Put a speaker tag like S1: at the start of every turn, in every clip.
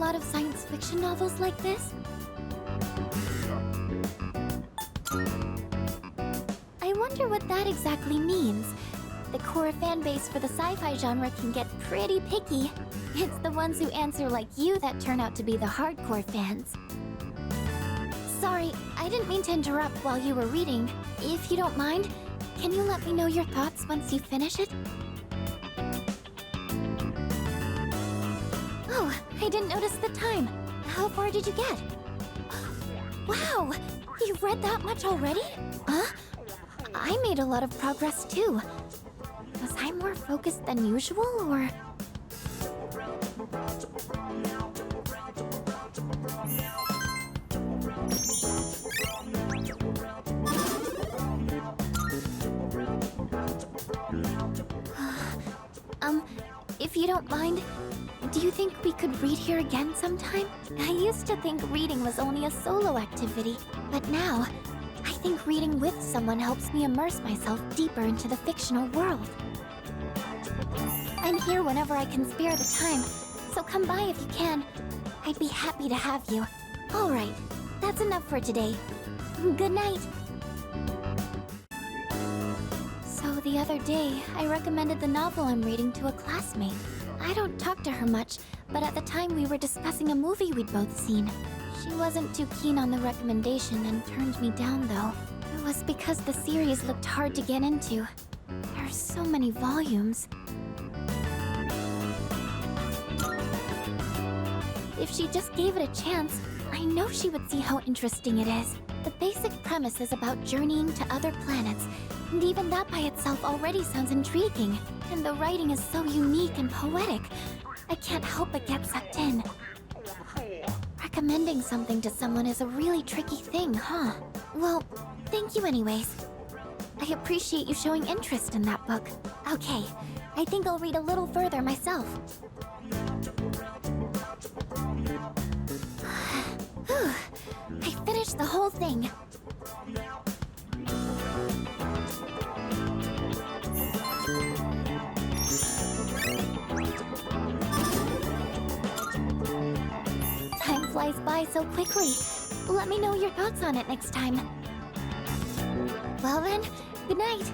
S1: lot of science fiction novels like this? I wonder what that exactly means. The core fan base for the sci-fi genre can get pretty picky. It's the ones who answer like you that turn out to be the hardcore fans. Sorry, I didn't mean to interrupt while you were reading. If you don't mind, can you let me know your thoughts once you finish it? Oh, I didn't notice the time. How far did you get? Wow! You've read that much already? Huh? I made a lot of progress too. Was I more focused than usual, or...? If you don't mind, do you think we could read here again sometime? I used to think reading was only a solo activity, but now, I think reading with someone helps me immerse myself deeper into the fictional world. I'm here whenever I can spare the time, so come by if you can. I'd be happy to have you. Alright, that's enough for today. Good night. So the other day, I recommended the novel I'm reading to a classmate. I don't talk to her much, but at the time we were discussing a movie we'd both seen. She wasn't too keen on the recommendation and turned me down though. It was because the series looked hard to get into. There are so many volumes. If she just gave it a chance, I know she would see how interesting it is. The basic premise is about journeying to other planets, and even that by itself already sounds intriguing. And the writing is so unique and poetic. I can't help but get sucked in. Recommending something to someone is a really tricky thing, huh? Well, thank you anyways. I appreciate you showing interest in that book. Okay, I think I'll read a little further myself. Whew, I finished the whole thing. Time flies by so quickly. Let me know your thoughts on it next time. Well then, good night.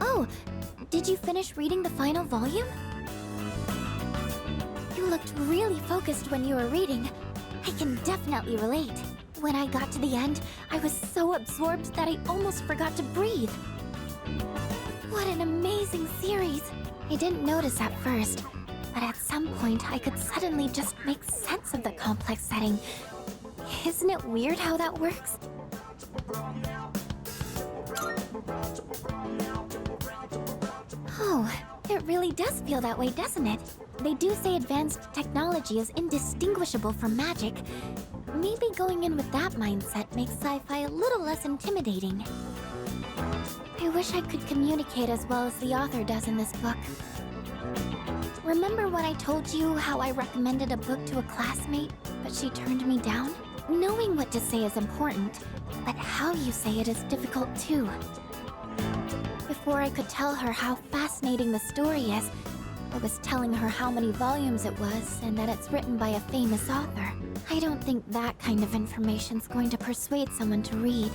S1: Oh, did you finish reading the final volume? You looked really focused when you were reading. I can definitely relate. When I got to the end, I was so absorbed that I almost forgot to breathe. What an amazing series! I didn't notice at first, but at some point I could suddenly just make sense of the complex setting. Isn't it weird how that works? Oh, it really does feel that way, doesn't it? They do say advanced technology is indistinguishable from magic. Maybe going in with that mindset makes sci-fi a little less intimidating. I wish I could communicate as well as the author does in this book. Remember when I told you how I recommended a book to a classmate, but she turned me down? Knowing what to say is important, but how you say it is difficult too. Before I could tell her how fascinating the story is, I was telling her how many volumes it was and that it's written by a famous author. I don't think that kind of information's going to persuade someone to read.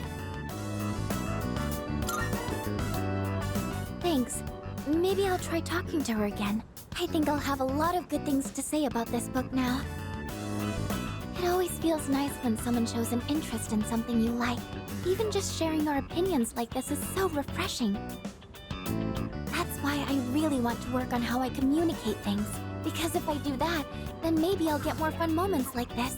S1: Thanks. Maybe I'll try talking to her again. I think I'll have a lot of good things to say about this book now. It always feels nice when someone shows an interest in something you like. Even just sharing our opinions like this is so refreshing. That's why I really want to work on how I communicate things. Because if I do that, then maybe I'll get more fun moments like this.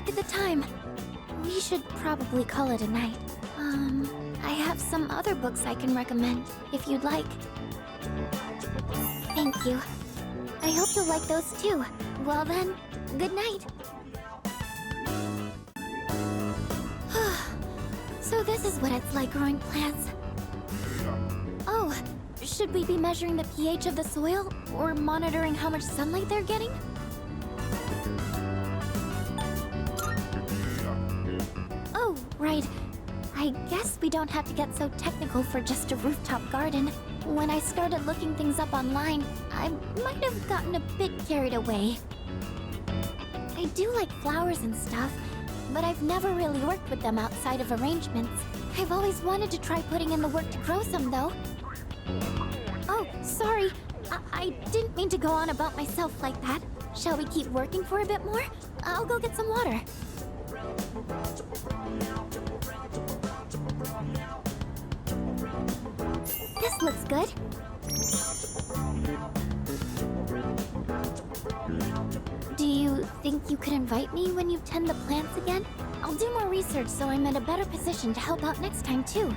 S1: look at the time. We should probably call it a night. I have some other books I can recommend, if you'd like. Thank you. I hope you'll like those too. Well then, good night. So this is what it's like growing plants. Oh, should we be measuring the pH of the soil or monitoring how much sunlight they're getting? Oh, right. I guess we don't have to get so technical for just a rooftop garden. When I started looking things up online, I might have gotten a bit carried away. I do like flowers and stuff, but I've never really worked with them outside of arrangements. I've always wanted to try putting in the work to grow some, though. Oh, sorry. I didn't mean to go on about myself like that. Shall we keep working for a bit more? I'll go get some water. This looks good. Do you think you could invite me when you tend the plants again? I'll do more research so I'm in a better position to help out next time, too.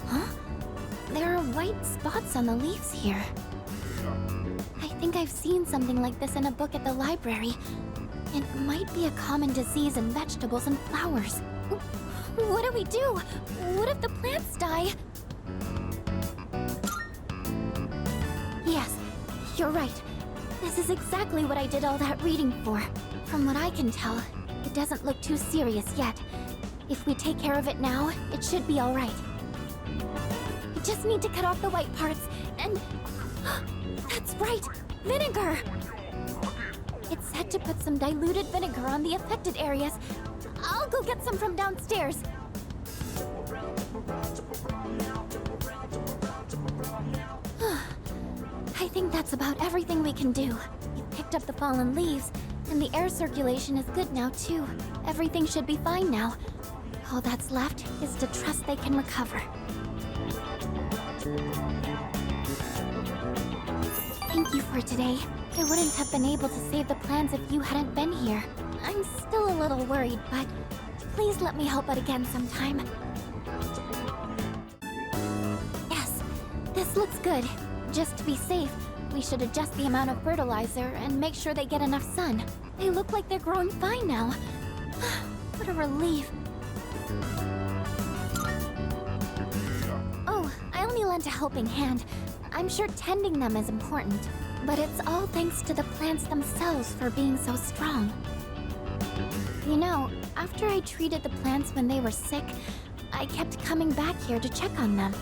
S1: Huh? There are white spots on the leaves here. I think I've seen something like this in a book at the library. It might be a common disease in vegetables and flowers. What do we do? What if the plants die? Yes, you're right. This is exactly what I did all that reading for. From what I can tell, it doesn't look too serious yet. If we take care of it now, it should be all right. We just need to cut off the white parts and... That's right! Vinegar! It's said to put some diluted vinegar on the affected areas. I'll go get some from downstairs. I think that's about everything we can do. We've picked up the fallen leaves, and the air circulation is good now, too. Everything should be fine now. All that's left is to trust they can recover. Thank you for today. I wouldn't have been able to save the plants if you hadn't been here. I'm still a little worried, but please let me help out again sometime. Yes, this looks good. Just to be safe, we should adjust the amount of fertilizer and make sure they get enough sun. They look like they're growing fine now. What a relief. Oh, I only lent a helping hand. I'm sure tending them is important, but it's all thanks to the plants themselves for being so strong. You know, after I treated the plants when they were sick, I kept coming back here to check on them.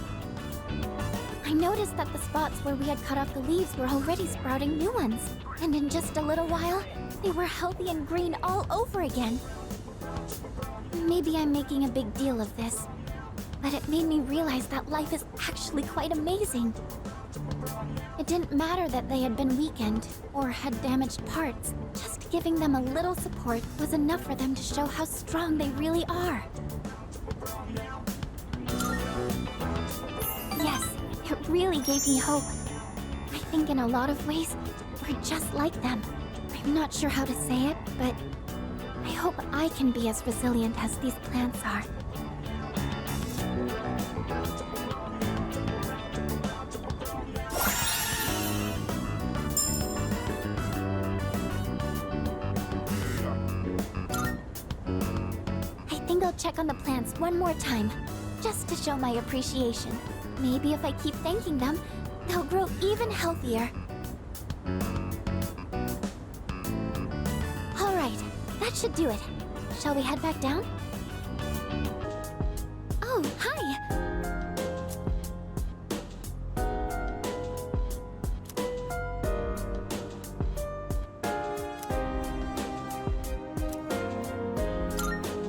S1: I noticed that the spots where we had cut off the leaves were already sprouting new ones, and in just a little while, they were healthy and green all over again. Maybe I'm making a big deal of this, but it made me realize that life is actually quite amazing. It didn't matter that they had been weakened or had damaged parts. Just giving them a little support was enough for them to show how strong they really are. Yes, it really gave me hope. I think in a lot of ways, we're just like them. I'm not sure how to say it, but I hope I can be as resilient as these plants are. I'll check on the plants one more time, just to show my appreciation. Maybe if I keep thanking them, they'll grow even healthier. All right, that should do it. Shall we head back down? Oh, hi!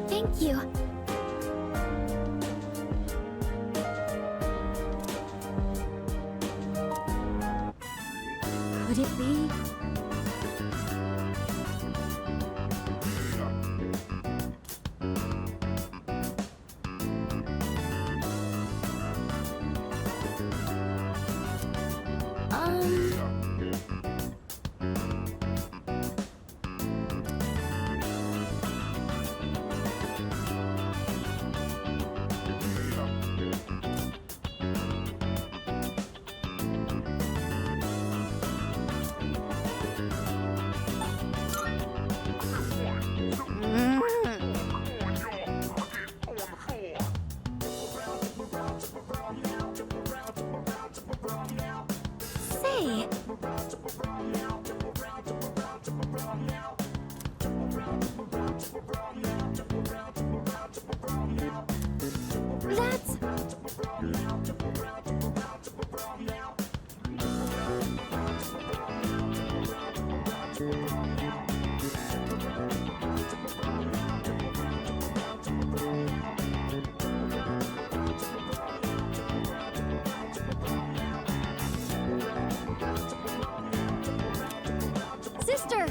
S1: Thank you. Could it be? Say. That's... Sister!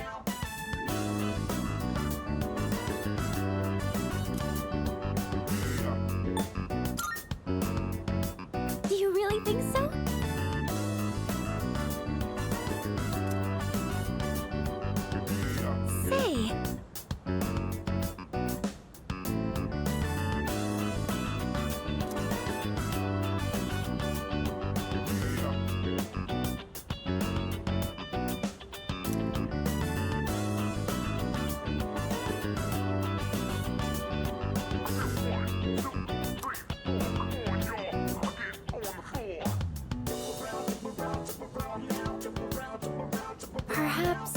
S1: Do you really think so? Say. Perhaps...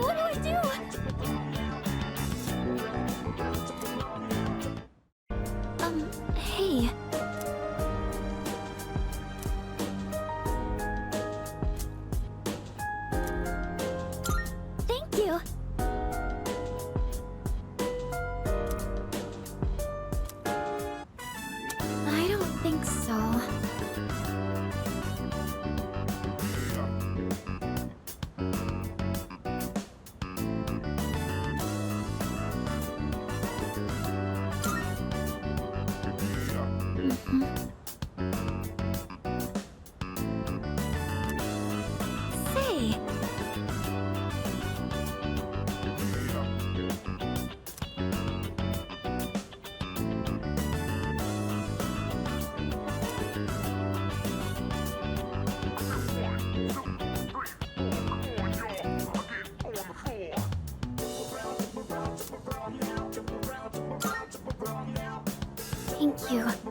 S1: What do I do? Hey. Thank you. I don't think so. Say. Thank you.